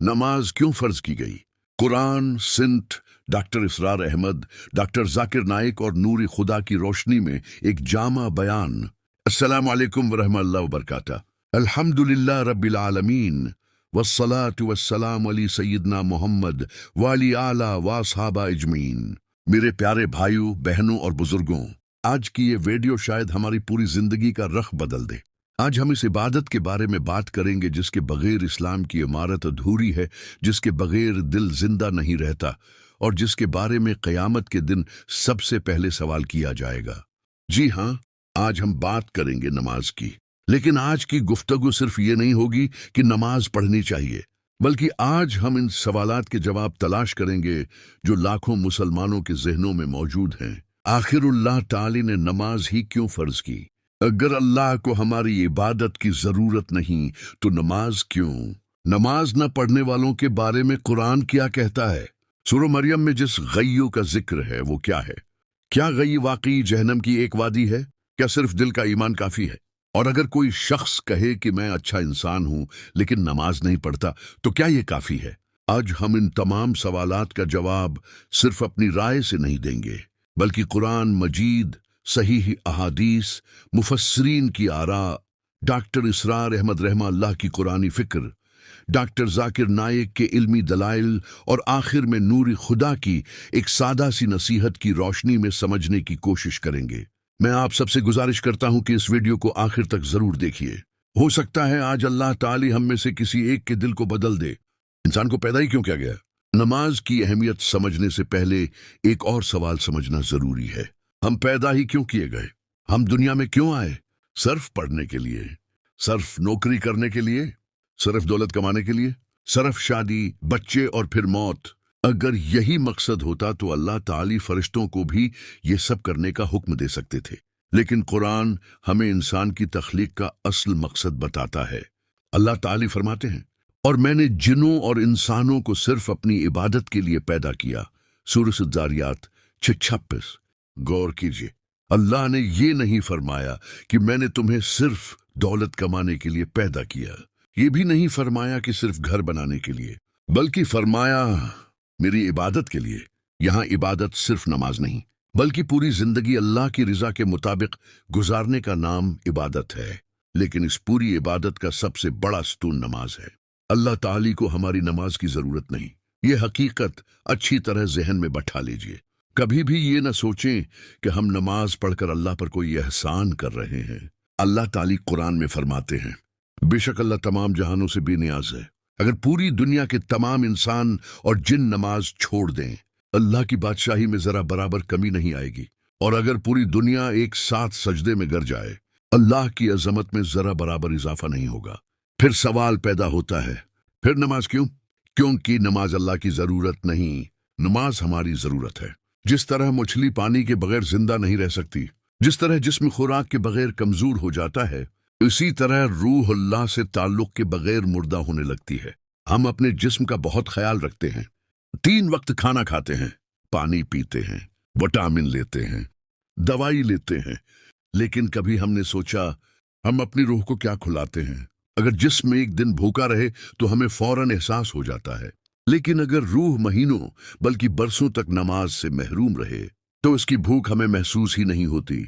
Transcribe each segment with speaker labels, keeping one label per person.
Speaker 1: नमाज क्यों फर्ज की गई? कुरान, सिंट, डॉक्टर इसरार अहमद, डॉक्टर जाकिर नाइक और नूर खुदा की रोशनी में एक जामा बयान। अस्सलामु अलैकुम वरहमतुल्लाहि वबरकातुहू। अल्हम्दुलिल्लाह रब्बिल आलमीन वस्सलातु वस्सलामु अली सय्यिदना मोहम्मद वाली आला व असहाबा अजमीन। मेरे प्यारे भाइयों, बहनों और बुजुर्गों, आज की ये वीडियो शायद हमारी पूरी जिंदगी का रख बदल दे। आज हम इस इबादत के बारे में बात करेंगे जिसके बगैर इस्लाम की इमारत अधूरी है, जिसके बगैर दिल जिंदा नहीं रहता और जिसके बारे में क़यामत के दिन सबसे पहले सवाल किया जाएगा। जी हाँ, आज हम बात करेंगे नमाज की। लेकिन आज की गुफ्तगू सिर्फ ये नहीं होगी कि नमाज पढ़नी चाहिए, बल्कि आज हम इन सवालात के जवाब तलाश करेंगे जो लाखों मुसलमानों के जहनों में मौजूद हैं। आखिर अल्लाह ताली ने नमाज ही क्यों फर्ज की? अगर अल्लाह को हमारी इबादत की जरूरत नहीं तो नमाज क्यों? नमाज न पढ़ने वालों के बारे में कुरान क्या कहता है? सूरह मरियम में जिस गय्यू का जिक्र है वो क्या है? क्या गय्य वाकई जहन्नम की एक वादी है? क्या सिर्फ दिल का ईमान काफी है? और अगर कोई शख्स कहे कि मैं अच्छा इंसान हूं लेकिन नमाज नहीं पढ़ता, तो क्या ये काफी है? आज हम इन तमाम सवालात का जवाब सिर्फ अपनी राय से नहीं देंगे, बल्कि कुरान मजीद, सहीह अहादीस, मुफस्सरीन की आरा, डॉक्टर इसरार अहमद रहमतुल्लाह की कुरानी फिक्र, डॉक्टर जाकिर नाइक के इल्मी दलाइल और आखिर में नूर खुदा की एक सादा सी नसीहत की रोशनी में समझने की कोशिश करेंगे। मैं आप सबसे गुजारिश करता हूं कि इस वीडियो को आखिर तक जरूर देखिए। हो सकता है आज अल्लाह ताली हम में से किसी एक के दिल को बदल दे। इंसान को पैदा ही क्यों किया गया? नमाज की अहमियत समझने से पहले एक और सवाल समझना जरूरी है। हम पैदा ही क्यों किए गए? हम दुनिया में क्यों आए? सिर्फ पढ़ने के लिए? सिर्फ नौकरी करने के लिए? सिर्फ दौलत कमाने के लिए? सिर्फ शादी, बच्चे और फिर मौत? अगर यही मकसद होता तो अल्लाह ताली फरिश्तों को भी ये सब करने का हुक्म दे सकते थे। लेकिन कुरान हमें इंसान की तख्लीक का असल मकसद बताता है। अल्लाह ताली फरमाते हैं, और मैंने जिन्नों और इंसानों को सिर्फ अपनी इबादत के लिए पैदा किया। सूरह ज़ारियात 6:26। गौर कीजिए, अल्लाह ने ये नहीं फरमाया कि मैंने तुम्हें सिर्फ दौलत कमाने के लिए पैदा किया। ये भी नहीं फरमाया कि सिर्फ घर बनाने के लिए, बल्कि फरमाया मेरी इबादत के लिए। यहाँ इबादत सिर्फ नमाज नहीं, बल्कि पूरी जिंदगी अल्लाह की रिजा के मुताबिक गुजारने का नाम इबादत है। लेकिन इस पूरी इबादत का सबसे बड़ा स्तून नमाज है। अल्लाह ताली को हमारी नमाज की जरूरत नहीं, ये हकीकत अच्छी तरह जहन में बैठा लीजिए। कभी भी ये न सोचें कि हम नमाज पढ़कर अल्लाह पर कोई एहसान कर रहे हैं। अल्लाह ताली कुरान में फरमाते हैं, बेशक अल्लाह तमाम जहानों से बेनियाज है। अगर पूरी दुनिया के तमाम इंसान और जिन नमाज छोड़ दें, अल्लाह की बादशाही में जरा बराबर कमी नहीं आएगी। और अगर पूरी दुनिया एक साथ सजदे में गिर जाए, अल्लाह की अजमत में जरा बराबर इजाफा नहीं होगा। फिर सवाल पैदा होता है, फिर नमाज क्यों? क्योंकि नमाज अल्लाह की जरूरत नहीं, नमाज हमारी जरूरत है। जिस तरह मछली पानी के बगैर जिंदा नहीं रह सकती, जिस तरह जिस्म खुराक के बगैर कमजोर हो जाता है, इसी तरह रूह अल्लाह से ताल्लुक के बगैर मुर्दा होने लगती है। हम अपने जिस्म का बहुत ख्याल रखते हैं, 3 वक्त खाना खाते हैं, पानी पीते हैं, विटामिन लेते हैं, दवाई लेते हैं, लेकिन कभी हमने सोचा हम अपनी रूह को क्या खिलाते हैं? अगर जिस्म एक दिन भूखा रहे तो हमें फौरन एहसास हो जाता है, लेकिन अगर रूह महीनों बल्कि बरसों तक नमाज से महरूम रहे तो इसकी भूख हमें महसूस ही नहीं होती।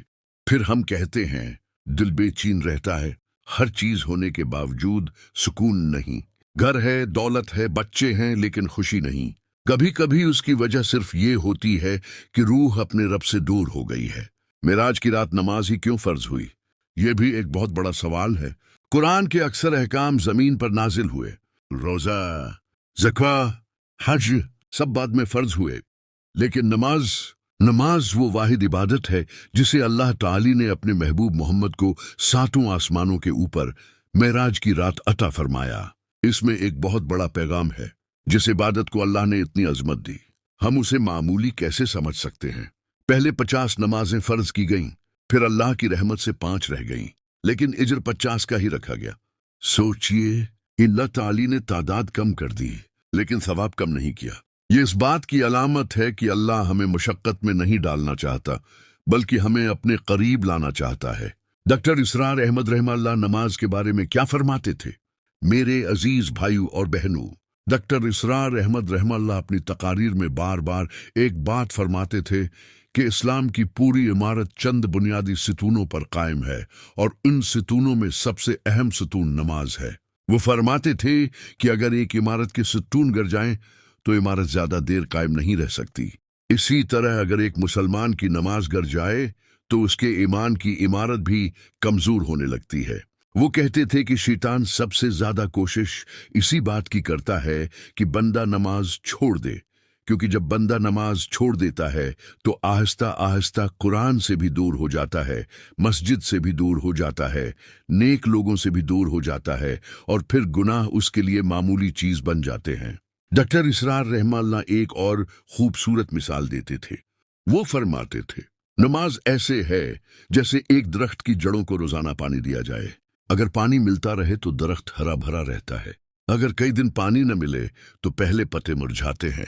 Speaker 1: फिर हम कहते हैं दिल बेचैन रहता है, हर चीज होने के बावजूद सुकून नहीं। घर है, दौलत है, बच्चे हैं, लेकिन खुशी नहीं। कभी कभी उसकी वजह सिर्फ ये होती है कि रूह अपने रब से दूर हो गई है। मेराज की रात नमाज ही क्यों फर्ज हुई? यह भी एक बहुत बड़ा सवाल है। कुरान के अक्सर अहकाम जमीन पर नाजिल हुए। रोजा, ज़का, हज सब बाद में फर्ज हुए, लेकिन नमाज वो वाहिद इबादत है जिसे अल्लाह ताली ने अपने महबूब मोहम्मद को 7 आसमानों के ऊपर मेराज की रात अता फरमाया। इसमें एक बहुत बड़ा पैगाम है। जिस इबादत को अल्लाह ने इतनी अजमत दी, हम उसे मामूली कैसे समझ सकते हैं? पहले 50 नमाजें फर्ज की गईं, फिर अल्लाह की रहमत से 5 रह गईं, लेकिन इज्र 50 का ही रखा गया। सोचिए, अल्लाह ताली ने तादाद कम कर दी लेकिन सवाब कम नहीं किया। ये इस बात की अलामत है कि अल्लाह हमें मुशक्कत में नहीं डालना चाहता, बल्कि हमें अपने करीब लाना चाहता है। डॉक्टर इसरार अहमद रहमतुल्लाह नमाज के बारे में क्या फरमाते थे? मेरे अजीज भाइयों और बहनों, डॉक्टर इसरार अहमद रहमतुल्लाह अपनी तकारीर में बार बार एक बात फरमाते थे कि इस्लाम की पूरी इमारत चंद बुनियादी सितूनों पर कायम है और उन सितूनों में सबसे अहम सितून नमाज है। वो फरमाते थे कि अगर एक इमारत के सितून गिर जाएं तो इमारत ज्यादा देर कायम नहीं रह सकती। इसी तरह अगर एक मुसलमान की नमाज गिर जाए तो उसके ईमान की इमारत भी कमजोर होने लगती है। वो कहते थे कि शैतान सबसे ज्यादा कोशिश इसी बात की करता है कि बंदा नमाज छोड़ दे, क्योंकि जब बंदा नमाज छोड़ देता है तो आहिस्ता आहिस्ता कुरान से भी दूर हो जाता है, मस्जिद से भी दूर हो जाता है, नेक लोगों से भी दूर हो जाता है और फिर गुनाह उसके लिए मामूली चीज बन जाते हैं। डॉक्टर इसरार रहमतुल्लाह एक और खूबसूरत मिसाल देते थे। वो फरमाते थे, नमाज ऐसे है जैसे एक दरख्त की जड़ों को रोजाना पानी दिया जाए। अगर पानी मिलता रहे तो दरख्त हरा भरा रहता है। अगर कई दिन पानी न मिले तो पहले पत्ते मुरझाते हैं,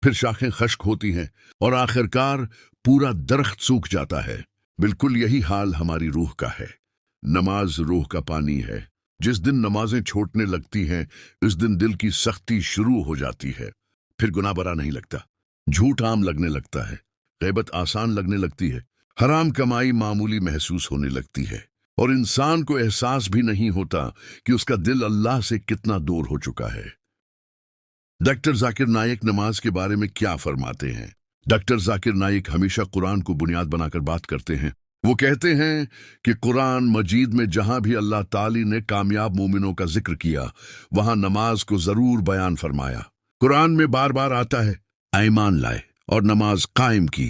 Speaker 1: फिर शाखें खश्क होती हैं और आखिरकार पूरा दरख्त सूख जाता है। बिल्कुल यही हाल हमारी रूह का है। नमाज रूह का पानी है। जिस दिन नमाजें छूटने लगती हैं उस दिन दिल की सख्ती शुरू हो जाती है। फिर गुनाह बरा नहीं लगता, झूठ आम लगने लगता है, गैबत आसान लगने लगती है, हराम कमाई मामूली महसूस होने लगती है और इंसान को एहसास भी नहीं होता कि उसका दिल अल्लाह से कितना दूर हो चुका है। डॉक्टर जाकिर नाइक नमाज के बारे में क्या फरमाते हैं? डॉक्टर जाकिर नाइक हमेशा कुरान को बुनियाद बनाकर बात करते हैं। वो कहते हैं कि कुरान मजीद में जहां भी अल्लाह ताली ने कामयाब मोमिनों का जिक्र किया वहां नमाज को जरूर बयान फरमाया। कुरान में बार बार आता है, ईमान लाए और नमाज कायम की।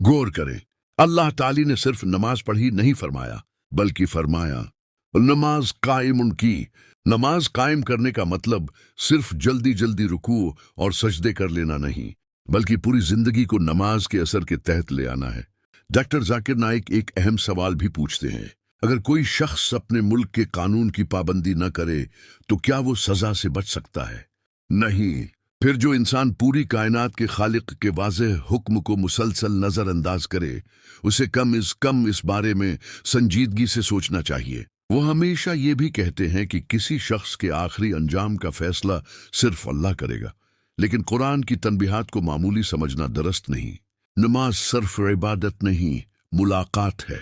Speaker 1: गौर करें, अल्लाह ताली ने सिर्फ नमाज पढ़ी नहीं फरमाया, बल्कि फरमाया नमाज कायम उनकी। नमाज कायम करने का मतलब सिर्फ जल्दी जल्दी रुकू और सजदे कर लेना नहीं, बल्कि पूरी जिंदगी को नमाज के असर के तहत ले आना है। डॉक्टर जाकिर नाइक एक अहम सवाल भी पूछते हैं, अगर कोई शख्स अपने मुल्क के कानून की पाबंदी न करे तो क्या वो सजा से बच सकता है? नहीं। फिर जो इंसान पूरी कायनात के खालिक के वाज़ेह हुक्म को मुसलसल नजरअंदाज करे उसे कम इस बारे में संजीदगी से सोचना चाहिए। वो हमेशा ये भी कहते हैं कि किसी शख्स के आखिरी अंजाम का फैसला सिर्फ अल्लाह करेगा, लेकिन कुरान की तनबीहात को मामूली समझना दुरुस्त नहीं। नमाज सिर्फ इबादत नहीं, मुलाकात है।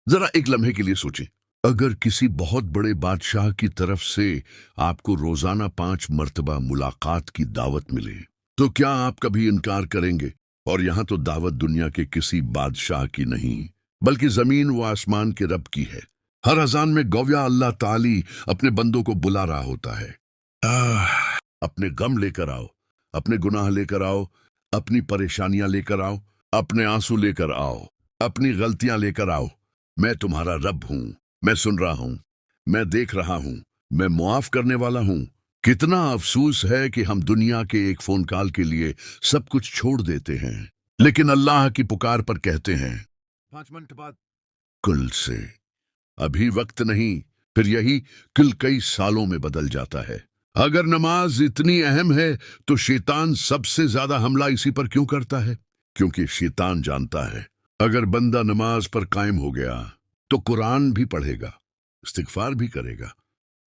Speaker 1: जरा एक लम्हे के लिए सोचें, अगर किसी बहुत बड़े बादशाह की तरफ से आपको रोजाना 5 मर्तबा मुलाकात की दावत मिले तो क्या आप कभी इनकार करेंगे? और यहाँ तो दावत दुनिया के किसी बादशाह की नहीं, बल्कि जमीन व आसमान के रब की है। हर अजान में गोया अल्लाह ताली अपने बंदों को बुला रहा होता है, अपने गम लेकर आओ, अपने गुनाह लेकर आओ, अपनी परेशानियां लेकर आओ, अपने आंसू लेकर आओ, अपनी गलतियां लेकर आओ। मैं तुम्हारा रब हूं, मैं सुन रहा हूं, मैं देख रहा हूं, मैं मुआफ करने वाला हूं। कितना अफसोस है कि हम दुनिया के एक फोन कॉल के लिए सब कुछ छोड़ देते हैं, लेकिन अल्लाह की पुकार पर कहते हैं 5 मिनट बाद कुल से अभी वक्त नहीं, फिर यही कुल कई सालों में बदल जाता है। अगर नमाज इतनी अहम है तो शैतान सबसे ज्यादा हमला इसी पर क्यों करता है? क्योंकि शैतान जानता है अगर बंदा नमाज पर कायम हो गया तो कुरान भी पढ़ेगा, इस्तिगफार भी करेगा,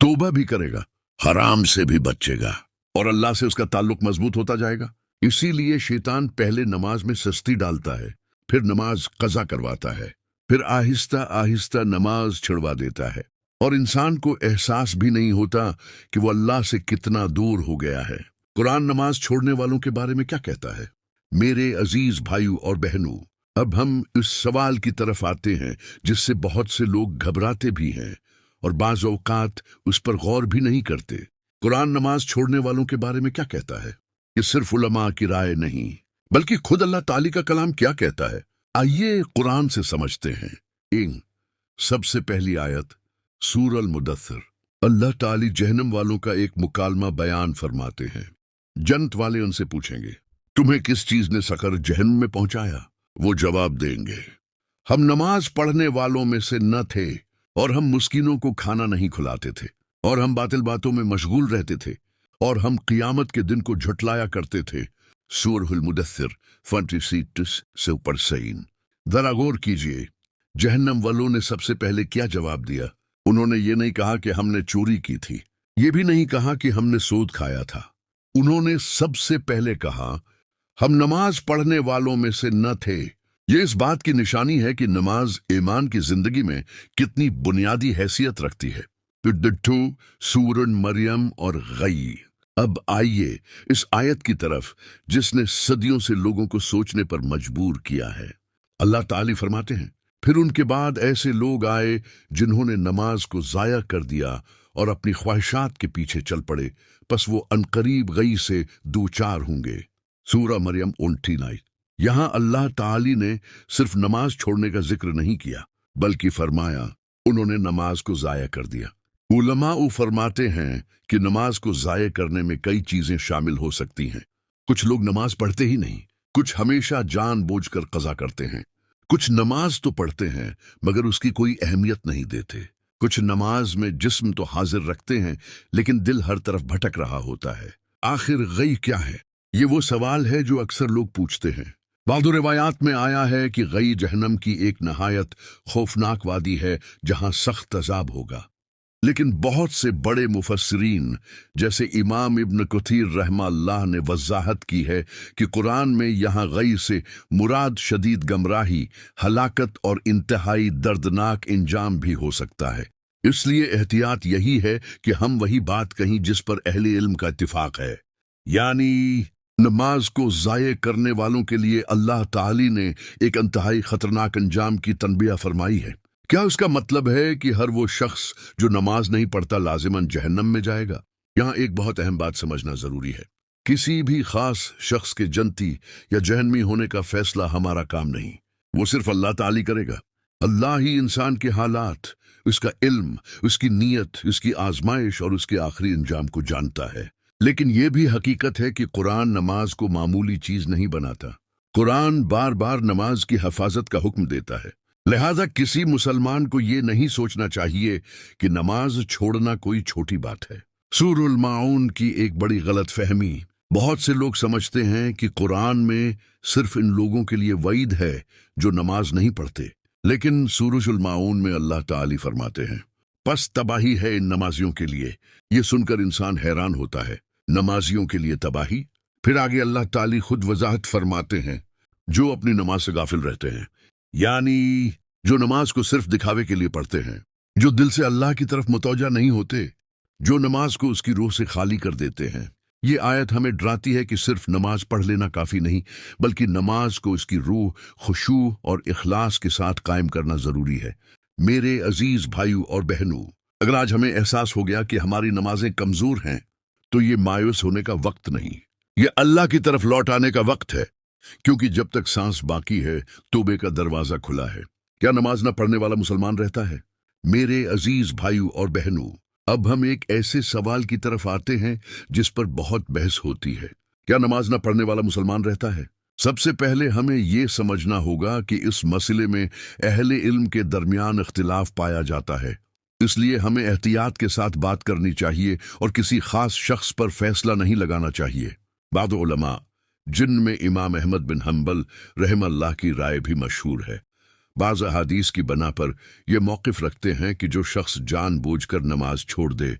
Speaker 1: तौबा भी करेगा, हराम से भी बचेगा और अल्लाह से उसका ताल्लुक मजबूत होता जाएगा। इसीलिए शैतान पहले नमाज में सस्ती डालता है, फिर नमाज कज़ा करवाता है, फिर आहिस्ता आहिस्ता नमाज छिड़वा देता है और इंसान को एहसास भी नहीं होता कि वो अल्लाह से कितना दूर हो गया है। कुरान नमाज छोड़ने वालों के बारे में क्या कहता है? मेरे अजीज भाइयों और बहनों, अब हम इस सवाल की तरफ आते हैं जिससे बहुत से लोग घबराते भी हैं और बाज़ औक़ात उस पर गौर भी नहीं करते। कुरान नमाज छोड़ने वालों के बारे में क्या कहता है? ये सिर्फ उलमा की राय नहीं, बल्कि खुद अल्लाह ताली का कलाम क्या कहता है। आइए कुरान से समझते हैं। सबसे पहली आयत सूरह अल-मुदस्सिर। अल्लाह ताली जहन्नम वालों का एक मुकालमा बयान फरमाते हैं। जन्नत वाले उनसे पूछेंगे, तुम्हें किस चीज ने सकर जहन्नम में पहुंचाया? वो जवाब देंगे, हम नमाज पढ़ने वालों में से न थे और हम मुस्किनों को खाना नहीं खिलाते थे और हम बातिल बातों में मशगूल रहते थे और हम क़ियामत के दिन को झुटलाया करते थे। सूरह अल-मुदस्सिर 26 से ऊपर सईन। जरा गौर कीजिए, जहन्नम वालों ने सबसे पहले क्या जवाब दिया? उन्होंने ये नहीं कहा कि हमने चोरी की थी, ये भी नहीं कहा कि हमने सूद खाया था। उन्होंने सबसे पहले कहा, हम नमाज पढ़ने वालों में से न थे। ये इस बात की निशानी है कि नमाज ईमान की जिंदगी में कितनी बुनियादी हैसियत रखती है। तो डिट्ठू, सूरन, मरियम और गई। अब आइए इस आयत की तरफ जिसने सदियों से लोगों को सोचने पर मजबूर किया है। अल्लाह ताली फरमाते हैं, फिर उनके बाद ऐसे लोग आए जिन्होंने नमाज को जाया कर दिया और अपनी ख्वाहिशात के पीछे चल पड़े, बस वो अनकरीब गई से दो चार होंगे। सूरा मरियम 29। यहां अल्लाह ताली ने सिर्फ नमाज छोड़ने का जिक्र नहीं किया, बल्कि फरमाया उन्होंने नमाज को जाया कर दिया। उलमा फरमाते हैं कि नमाज को जाया करने में कई चीजें शामिल हो सकती हैं। कुछ लोग नमाज पढ़ते ही नहीं, कुछ हमेशा जानबूझकर कज़ा करते हैं, कुछ नमाज तो पढ़ते हैं मगर उसकी कोई अहमियत नहीं देते, कुछ नमाज में जिस्म तो हाजिर रखते हैं लेकिन दिल हर तरफ भटक रहा होता है। आखिर गई क्या है? ये वो सवाल है जो अक्सर लोग पूछते हैं। बादो रिवायात में आया है कि गई जहन्नम की एक नहायत खौफनाक वादी है जहां सख्त अजाब होगा। लेकिन बहुत से बड़े मुफस्सिरीन जैसे इमाम इब्न कथीर रहमतुल्लाह ने वजाहत की है कि कुरान में यहाँ गई से मुराद शदीद गमराही, हलाकत और इंतहाई दर्दनाक इंजाम भी हो सकता है। इसलिए एहतियात यही है कि हम वही बात कहीं जिस पर अहले इल्म का इत्तिफाक है, यानी नमाज को ज़ाये करने वालों के लिए अल्लाह ताली ने एक इंतहाई खतरनाक अंजाम की तनबीह फरमाई है। क्या उसका मतलब है कि हर वो शख्स जो नमाज नहीं पढ़ता लाजिमन जहन्नम में जाएगा? यहाँ एक बहुत अहम बात समझना जरूरी है। किसी भी खास शख्स के जन्नती या जहन्नमी होने का फैसला हमारा काम नहीं, वो सिर्फ अल्लाह ताली करेगा। अल्लाह ही इंसान के हालात, उसका इल्म, उसकी नीयत, उसकी आजमाइश और उसके आखिरी अंजाम को जानता है। लेकिन यह भी हकीकत है कि कुरान नमाज को मामूली चीज नहीं बनाता। कुरान बार बार नमाज की हिफाजत का हुक्म देता है। लिहाजा किसी मुसलमान को ये नहीं सोचना चाहिए कि नमाज छोड़ना कोई छोटी बात है। सूरुल माऊन की एक बड़ी गलत फहमी, बहुत से लोग समझते हैं कि कुरान में सिर्फ इन लोगों के लिए वईद है जो नमाज नहीं पढ़ते, लेकिन सूरुल माऊन में अल्लाह ताली फरमाते हैं, पस तबाही है इन नमाजियों के लिए। ये सुनकर इंसान हैरान होता है, नमाजियों के लिए तबाही? फिर आगे अल्लाह ताली खुद वजाहत फरमाते हैं, जो अपनी नमाज से गाफिल रहते हैं, यानी जो नमाज को सिर्फ दिखावे के लिए पढ़ते हैं, जो दिल से अल्लाह की तरफ मुतवज्जा नहीं होते, जो नमाज को उसकी रूह से खाली कर देते हैं। ये आयत हमें डराती है कि सिर्फ नमाज पढ़ लेना काफी नहीं, बल्कि नमाज को उसकी रूह, खुशू और इखलास के साथ कायम करना जरूरी है। मेरे अजीज भाइयों और बहनों, अगर आज हमें एहसास हो गया कि हमारी नमाजें कमजोर हैं, तो ये मायूस होने का वक्त नहीं, ये अल्लाह की तरफ लौट आने का वक्त है, क्योंकि जब तक सांस बाकी है तौबे का दरवाजा खुला है। क्या नमाज न पढ़ने वाला मुसलमान रहता है? मेरे अजीज भाइयों और बहनों, अब हम एक ऐसे सवाल की तरफ आते हैं जिस पर बहुत बहस होती है। क्या नमाज न पढ़ने वाला मुसलमान रहता है? सबसे पहले हमें यह समझना होगा कि इस मसले में अहले इल्म के दरमियान इख्तिलाफ पाया जाता है। इसलिए हमें एहतियात के साथ बात करनी चाहिए और किसी खास शख्स पर फैसला नहीं लगाना चाहिए। बाद उलमा, जिनमें इमाम अहमद बिन हम्बल रहमतुल्लाह की राय भी मशहूर है, बाज़ अहादीस की बना पर यह मौक़िफ़ रखते हैं कि जो शख्स जानबूझकर नमाज छोड़ दे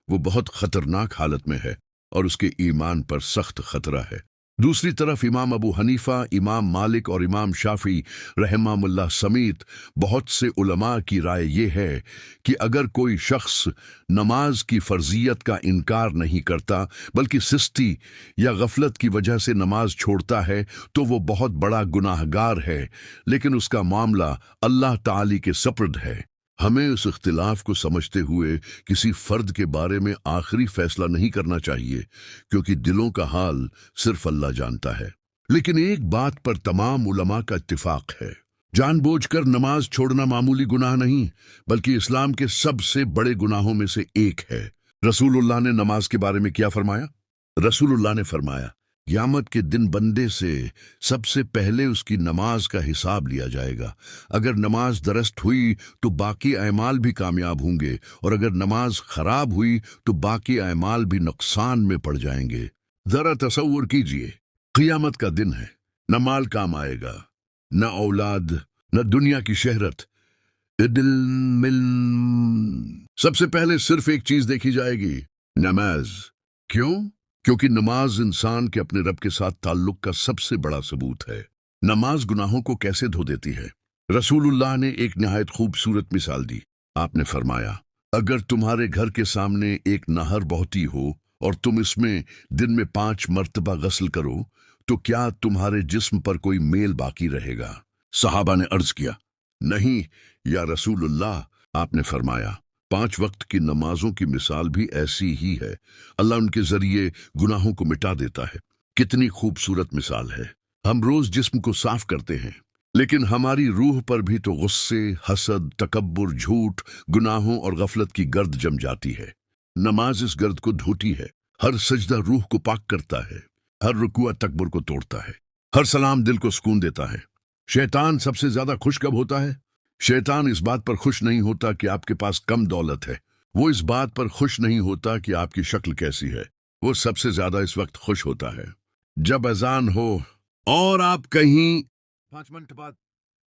Speaker 1: वो बहुत खतरनाक हालत में है और उसके ईमान पर सख्त खतरा है। दूसरी तरफ इमाम अबू हनीफा, इमाम मालिक और इमाम शाफी रहमाहुल्लाह समेत बहुत से उलमा की राय ये है कि अगर कोई शख्स नमाज की फर्जियत का इनकार नहीं करता बल्कि सुस्ती या गफलत की वजह से नमाज छोड़ता है तो वो बहुत बड़ा गुनाहगार है, लेकिन उसका मामला अल्लाह ताली के सपुर्द है। हमें उस इख्तिलाफ को समझते हुए किसी फर्द के बारे में आखिरी फैसला नहीं करना चाहिए, क्योंकि दिलों का हाल सिर्फ अल्लाह जानता है। लेकिन एक बात पर तमाम उलमा का इत्तिफाक है, जानबूझकर नमाज छोड़ना मामूली गुनाह नहीं बल्कि इस्लाम के सबसे बड़े गुनाहों में से एक है। रसूलुल्लाह ने नमाज के बारे में क्या फरमाया? रसूलुल्लाह ने फरमाया, क़यामत के दिन बंदे से सबसे पहले उसकी नमाज का हिसाब लिया जाएगा। अगर नमाज दुरुस्त हुई तो बाकी अमाल भी कामयाब होंगे, और अगर नमाज खराब हुई तो बाकी अमाल भी नुकसान में पड़ जाएंगे। जरा तसव्वुर कीजिए, क़यामत का दिन है, न माल काम आएगा, न औलाद, न दुनिया की शहरत, दिल मिल, सबसे पहले सिर्फ एक चीज देखी जाएगी, नमाज। क्यों? क्योंकि नमाज इंसान के अपने रब के साथ ताल्लुक का सबसे बड़ा सबूत है। नमाज गुनाहों को कैसे धो देती है? रसूलुल्लाह ने एक निहायत खूबसूरत मिसाल दी। आपने फरमाया, अगर तुम्हारे घर के सामने एक नहर बहती हो और तुम इसमें दिन में 5 मर्तबा गस्ल करो तो क्या तुम्हारे जिस्म पर कोई मेल बाकी रहेगा? सहाबा ने अर्ज किया, नहीं या रसूलुल्लाह। आपने फरमाया, 5 वक्त की नमाजों की मिसाल भी ऐसी ही है। अल्लाह उनके जरिए गुनाहों को मिटा देता है। कितनी खूबसूरत मिसाल है। हम रोज जिस्म को साफ करते हैं, लेकिन हमारी रूह पर भी तो गुस्से, हसद, तकब्बुर, झूठ, गुनाहों और गफलत की गर्द जम जाती है। नमाज इस गर्द को धोती है। हर सजदा रूह को पाक करता है। हर रुकुआ तकब्बुर को तोड़ता है। हर सलाम दिल को सुकून देता है। शैतान सबसे ज्यादा खुश कब होता है? शैतान इस बात पर खुश नहीं होता कि आपके पास कम दौलत है। वो इस बात पर खुश नहीं होता कि आपकी शक्ल कैसी है। वो सबसे ज्यादा इस वक्त खुश होता है जब अजान हो और आप कहीं 5 मिनट बाद,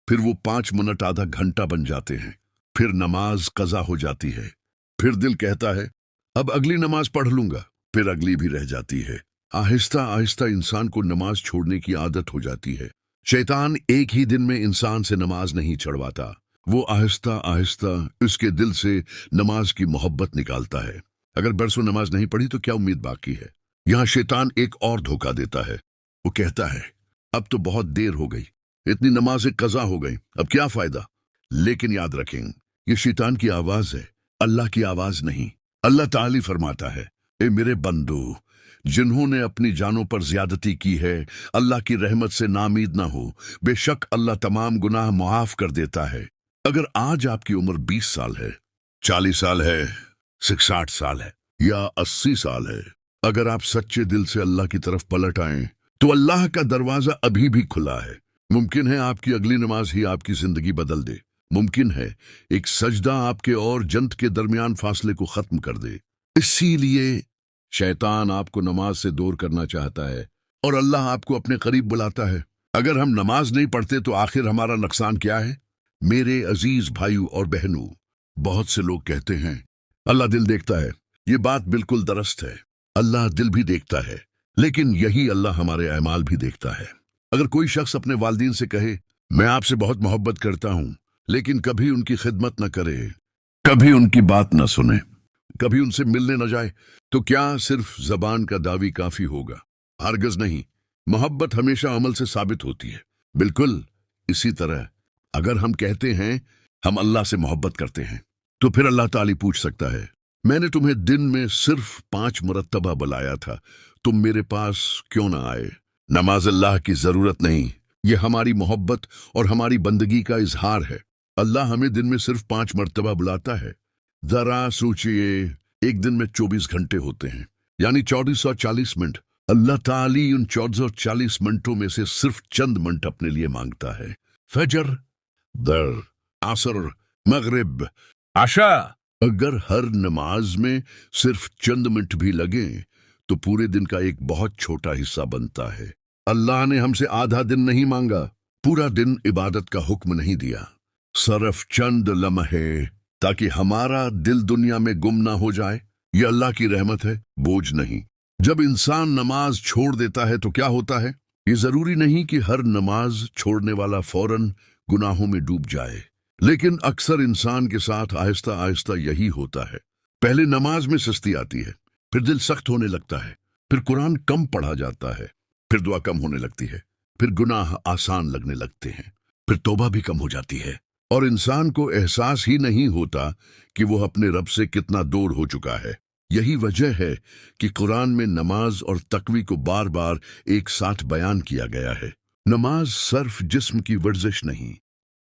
Speaker 1: फिर वो 5 मिनट आधा घंटा बन जाते हैं। फिर नमाज कज़ा हो जाती है। फिर दिल कहता है अब अगली नमाज पढ़ लूंगा, फिर अगली भी रह जाती है। आहिस्ता आहिस्ता इंसान को नमाज छोड़ने की आदत हो जाती है। शैतान एक ही दिन में इंसान से नमाज नहीं छड़वाता। वो आहिस्ता आहिस्ता उसके दिल से नमाज की मोहब्बत निकालता है। अगर बरसों नमाज नहीं पढ़ी तो क्या उम्मीद बाकी है? यहाँ शैतान एक और धोखा देता है। वो कहता है अब तो बहुत देर हो गई, इतनी नमाजें कज़ा हो गई, अब क्या फायदा? लेकिन याद रखें, ये शैतान की आवाज है, अल्लाह की आवाज नहीं। अल्लाह ताली फरमाता है, ए मेरे बंदो, जिन्होंने अपनी जानों पर ज्यादती की है, अल्लाह की रहमत से नामीद ना हो। बेशक अल्लाह तमाम गुनाह मुआफ कर देता है। अगर आज आपकी उम्र 20 साल है, 40 साल है, 60 साल है या 80 साल है, अगर आप सच्चे दिल से अल्लाह की तरफ पलट आएं तो अल्लाह का दरवाजा अभी भी खुला है। मुमकिन है आपकी अगली नमाज ही आपकी जिंदगी बदल दे। मुमकिन है एक सजदा आपके और जन्नत के दरमियान फासले को खत्म कर दे। इसीलिए शैतान आपको नमाज से दूर करना चाहता है और अल्लाह आपको अपने करीब बुलाता है। अगर हम नमाज नहीं पढ़ते तो आखिर हमारा नुकसान क्या है? मेरे अजीज भाइयों और बहनों, बहुत से लोग कहते हैं अल्लाह दिल देखता है। ये बात बिल्कुल दुरुस्त है। अल्लाह दिल भी देखता है, लेकिन यही अल्लाह हमारे अमाल भी देखता है। अगर कोई शख्स अपने वालिदैन से कहे मैं आपसे बहुत मोहब्बत करता हूं, लेकिन कभी उनकी खिदमत न करे, कभी उनकी बात न सुने, कभी उनसे मिलने न जाए, तो क्या सिर्फ जबान का दावी काफी होगा? हरगिज़ नहीं। मोहब्बत हमेशा अमल से साबित होती है। बिल्कुल इसी तरह अगर हम कहते हैं हम अल्लाह से मोहब्बत करते हैं, तो फिर अल्लाह ताली पूछ सकता है मैंने तुम्हें दिन में सिर्फ 5 मरतबा बुलाया था, तुम मेरे पास क्यों ना आए? नमाज अल्लाह की जरूरत नहीं, ये हमारी मोहब्बत और हमारी बंदगी का इजहार है। अल्लाह हमें दिन में सिर्फ 5 मरतबा बुलाता है। जरा सोचिए, एक दिन में 24 घंटे होते हैं, यानी 1440 मिनट। अल्लाह ताली उन 1440 मिनटों में से सिर्फ चंद मिनट अपने लिए मांगता है। फजर, दर, असर, मगरिब, आशा। अगर हर नमाज में सिर्फ चंद मिनट भी लगे तो पूरे दिन का एक बहुत छोटा हिस्सा बनता है। अल्लाह ने हमसे आधा दिन नहीं मांगा, पूरा दिन इबादत का हुक्म नहीं दिया, सिर्फ चंद लम्हे, ताकि हमारा दिल दुनिया में गुम ना हो जाए। ये अल्लाह की रहमत है, बोझ नहीं। जब इंसान नमाज छोड़ देता है तो क्या होता है? ये जरूरी नहीं कि हर नमाज छोड़ने वाला फौरन गुनाहों में डूब जाए, लेकिन अक्सर इंसान के साथ आहिस्ता आहिस्ता यही होता है। पहले नमाज में सुस्ती आती है, फिर दिल सख्त होने लगता है, फिर कुरान कम पढ़ा जाता है, फिर दुआ कम होने लगती है, फिर गुनाह आसान लगने लगते हैं, फिर तौबा भी कम हो जाती है, और इंसान को एहसास ही नहीं होता कि वो अपने रब से कितना दूर हो चुका है। यही वजह है कि कुरान में नमाज और तकवी को बार बार एक साथ बयान किया गया है। नमाज सिर्फ जिस्म की वर्जिश नहीं।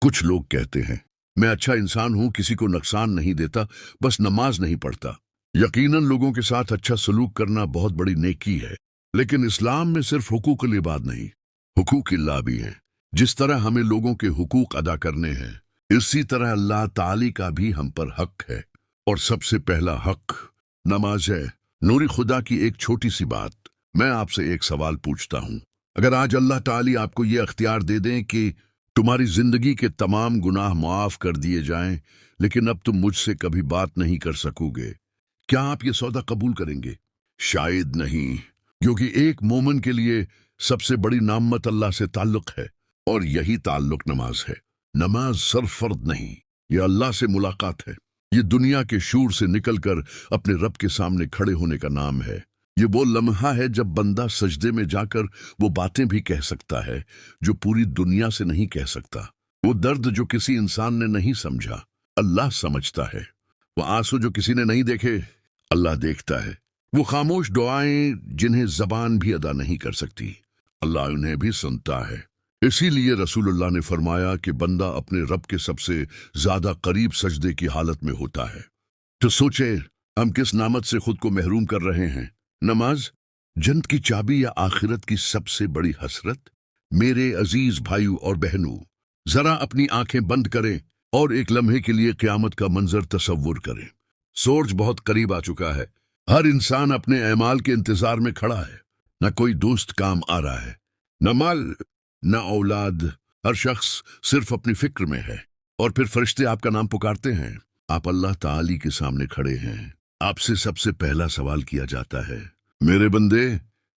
Speaker 1: कुछ लोग कहते हैं मैं अच्छा इंसान हूं, किसी को नुकसान नहीं देता, बस नमाज नहीं पढ़ता। यकीनन लोगों के साथ अच्छा सलूक करना बहुत बड़ी नेकी है, लेकिन इस्लाम में सिर्फ हुकूक इबाद नहीं, हुकूक इल्लाह भी है। जिस तरह हमें लोगों के हुकूक अदा करने हैं, इसी तरह अल्लाह ताली का भी हम पर हक है, और सबसे पहला हक नमाज है। नूरी खुदा की एक छोटी सी बात, मैं आपसे एक सवाल पूछता हूं। अगर आज अल्लाह ताली आपको ये अख्तियार दे दें कि तुम्हारी जिंदगी के तमाम गुनाह माफ कर दिए जाएं, लेकिन अब तुम मुझसे कभी बात नहीं कर सकोगे, क्या आप ये सौदा कबूल करेंगे? शायद नहीं। क्योंकि एक मोमिन के लिए सबसे बड़ी नामत अल्लाह से ताल्लुक है, और यही ताल्लुक नमाज है। नमाज सिर्फ फर्द नहीं, यह अल्लाह से मुलाकात है। ये दुनिया के शूर से निकलकर अपने रब के सामने खड़े होने का नाम है। ये वो लम्हा है जब बंदा सजदे में जाकर वो बातें भी कह सकता है जो पूरी दुनिया से नहीं कह सकता। वो दर्द जो किसी इंसान ने नहीं समझा, अल्लाह समझता है। वो आंसू जो किसी ने नहीं देखे, अल्लाह देखता है। वो खामोश दुआएं जिन्हें जबान भी अदा नहीं कर सकती, अल्लाह उन्हें भी सुनता है। इसीलिए रसूलुल्लाह ने फरमाया कि बंदा अपने रब के सबसे ज्यादा करीब सजदे की हालत में होता है। तो सोचे हम किस नामत से खुद को महरूम कर रहे हैं। नमाज जन्नत की चाबी या आखिरत की सबसे बड़ी हसरत। मेरे अजीज भाइयों और बहनों, जरा अपनी आंखें बंद करें और एक लम्हे के लिए क़यामत का मंजर तसव्वुर करें। सूरज बहुत करीब आ चुका है। हर इंसान अपने अमाल के इंतजार में खड़ा है। न कोई दोस्त काम आ रहा है, न माल, न औलाद। हर शख्स सिर्फ अपनी फिक्र में है। और फिर फरिश्ते आपका नाम पुकारते हैं। आप अल्लाह ताली के सामने खड़े हैं। आपसे सबसे पहला सवाल किया जाता है, मेरे बंदे,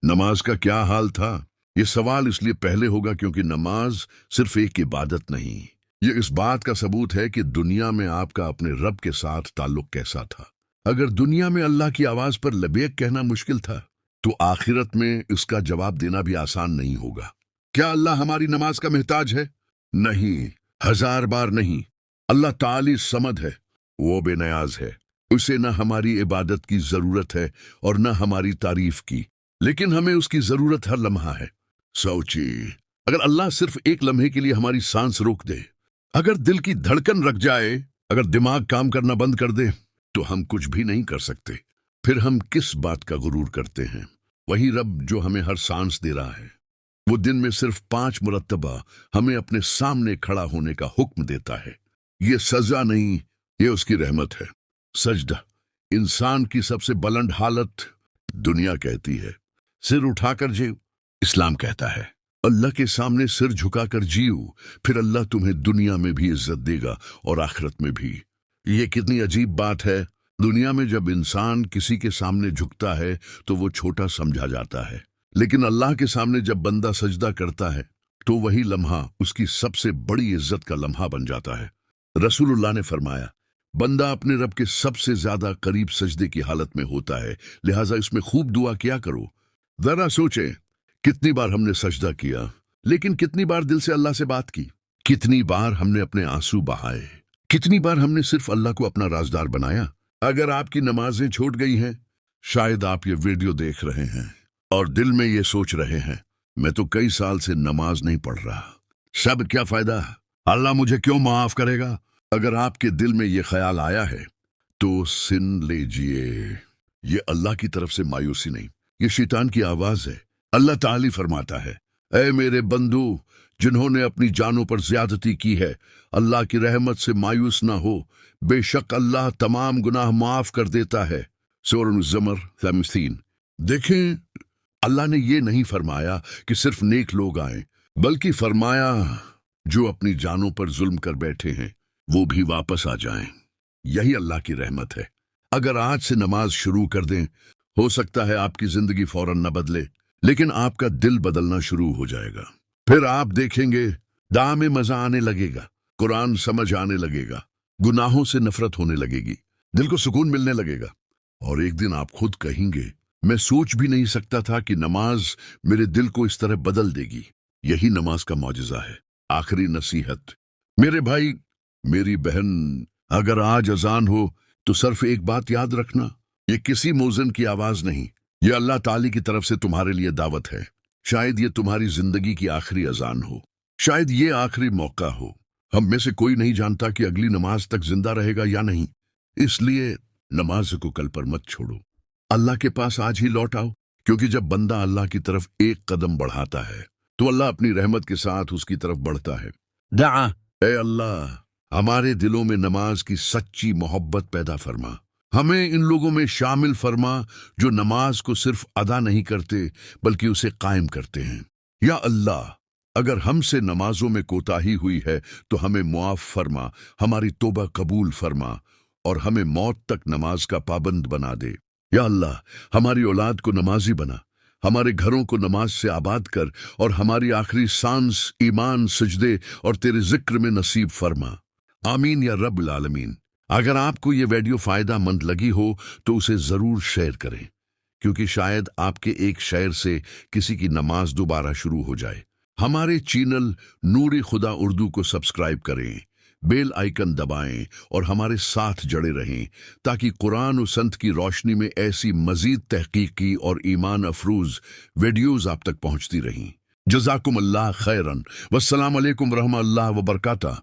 Speaker 1: नमाज का क्या हाल था? ये सवाल इसलिए पहले होगा क्योंकि नमाज सिर्फ एक इबादत नहीं, ये इस बात का सबूत है कि दुनिया में आपका अपने रब के साथ ताल्लुक कैसा था। अगर दुनिया में अल्लाह की आवाज पर लबैक कहना मुश्किल था, तो आखिरत में इसका जवाब देना भी आसान नहीं होगा। क्या अल्लाह हमारी नमाज का मोहताज है? नहीं, 1000 बार नहीं। अल्लाह ताली समद है, वो बेनियाज है। उसे न हमारी इबादत की जरूरत है और न हमारी तारीफ की, लेकिन हमें उसकी जरूरत हर लम्हा है। सोचिए, अगर अल्लाह सिर्फ एक लम्हे के लिए हमारी सांस रोक दे, अगर दिल की धड़कन रख जाए, अगर दिमाग काम करना बंद कर दे, तो हम कुछ भी नहीं कर सकते। फिर हम किस बात का गुरूर करते हैं? वही रब जो हमें हर सांस दे रहा है, वो दिन में सिर्फ 5 मुरतबा हमें अपने सामने खड़ा होने का हुक्म देता है। ये सजा नहीं, ये उसकी रहमत है। सजदा इंसान की सबसे बुलंद हालत। दुनिया कहती है सिर उठाकर जियो, इस्लाम कहता है अल्लाह के सामने सिर झुकाकर जियो, फिर अल्लाह तुम्हें दुनिया में भी इज्जत देगा और आखिरत में भी। ये कितनी अजीब बात है। दुनिया में जब इंसान किसी के सामने झुकता है तो वो छोटा समझा जाता है, लेकिन अल्लाह के सामने जब बंदा सजदा करता है तो वही लम्हा उसकी सबसे बड़ी इज्जत का लम्हा बन जाता है। रसूलुल्लाह ने फरमाया, बंदा अपने रब के सबसे ज्यादा करीब सजदे की हालत में होता है, लिहाजा इसमें खूब दुआ किया करो। जरा सोचें, कितनी बार हमने सजदा किया, लेकिन कितनी बार दिल से अल्लाह से बात की? कितनी बार हमने अपने आंसू बहाए? कितनी बार हमने सिर्फ अल्लाह को अपना राजदार बनाया? अगर आपकी नमाजें छूट गई हैं, शायद आप ये वीडियो देख रहे हैं और दिल में ये सोच रहे हैं, मैं तो कई साल से नमाज नहीं पढ़ रहा, सब क्या फायदा, अल्लाह मुझे क्यों माफ करेगा? अगर आपके दिल में ये ख्याल आया है तो सुन लीजिए, ये अल्लाह की तरफ से मायूसी नहीं, ये शैतान की आवाज है। अल्लाह ताली फरमाता है, ऐ मेरे बंधु जिन्होंने अपनी जानों पर ज्यादती की है, अल्लाह की रहमत से मायूस ना हो, बेशक अल्लाह तमाम गुनाह माफ कर देता है। सूरह ज़मर 30। देखें, अल्लाह ने ये नहीं फरमाया कि सिर्फ नेक लोग आए, बल्कि फरमाया जो अपनी जानों पर जुल्म कर बैठे हैं वो भी वापस आ जाएं। यही अल्लाह की रहमत है। अगर आज से नमाज शुरू कर दें, हो सकता है आपकी जिंदगी फौरन न बदले, लेकिन आपका दिल बदलना शुरू हो जाएगा। फिर आप देखेंगे दुआ में मजा आने लगेगा, कुरान समझ आने लगेगा, गुनाहों से नफरत होने लगेगी, दिल को सुकून मिलने लगेगा। और एक दिन आप खुद कहेंगे, मैं सोच भी नहीं सकता था कि नमाज मेरे दिल को इस तरह बदल देगी। यही नमाज का मौजज़ा है। आखिरी नसीहत, मेरे भाई मेरी बहन, अगर आज अजान हो तो सिर्फ एक बात याद रखना, ये किसी मोज़न की आवाज नहीं, ये अल्लाह ताली की तरफ से तुम्हारे लिए दावत है। शायद ये तुम्हारी जिंदगी की आखिरी अजान हो, शायद ये आखिरी मौका हो। हम में से कोई नहीं जानता कि अगली नमाज तक जिंदा रहेगा या नहीं, इसलिए नमाज को कल पर मत छोड़ो, अल्लाह के पास आज ही लौट आओ। क्योंकि जब बंदा अल्लाह की तरफ एक कदम बढ़ाता है तो अल्लाह अपनी रहमत के साथ उसकी तरफ बढ़ता है। दुआ, ऐ अल्लाह हमारे दिलों में नमाज की सच्ची मोहब्बत पैदा फरमा, हमें इन लोगों में शामिल फरमा जो नमाज को सिर्फ अदा नहीं करते बल्कि उसे कायम करते हैं। या अल्लाह, अगर हमसे नमाजों में कोताही हुई है तो हमें मुआफ फरमा, हमारी तौबा कबूल फरमा और हमें मौत तक नमाज का पाबंद बना दे। या अल्लाह, हमारी औलाद को नमाजी बना, ہمارے گھروں کو نماز سے آباد کر اور ہماری آخری سانس ایمان، سجدے اور تیرے ذکر میں نصیب فرما۔ آمین یا رب العالمین۔ اگر آپ کو یہ ویڈیو فائدہ مند لگی ہو تو اسے ضرور شیئر کریں، کیونکہ شاید آپ کے ایک شیئر سے کسی کی نماز دوبارہ شروع ہو جائے۔ ہمارے چینل نور خدا اردو کو سبسکرائب کریں، بیل آئیکن دبائیں اور ہمارے ساتھ جڑے رہیں تاکہ قرآن و سنت کی روشنی میں ایسی مزید تحقیقی اور ایمان افروز ویڈیوز آپ تک پہنچتی رہیں۔ جزاکم اللہ خیرن، والسلام علیکم ورحمۃ اللہ وبرکاتہ۔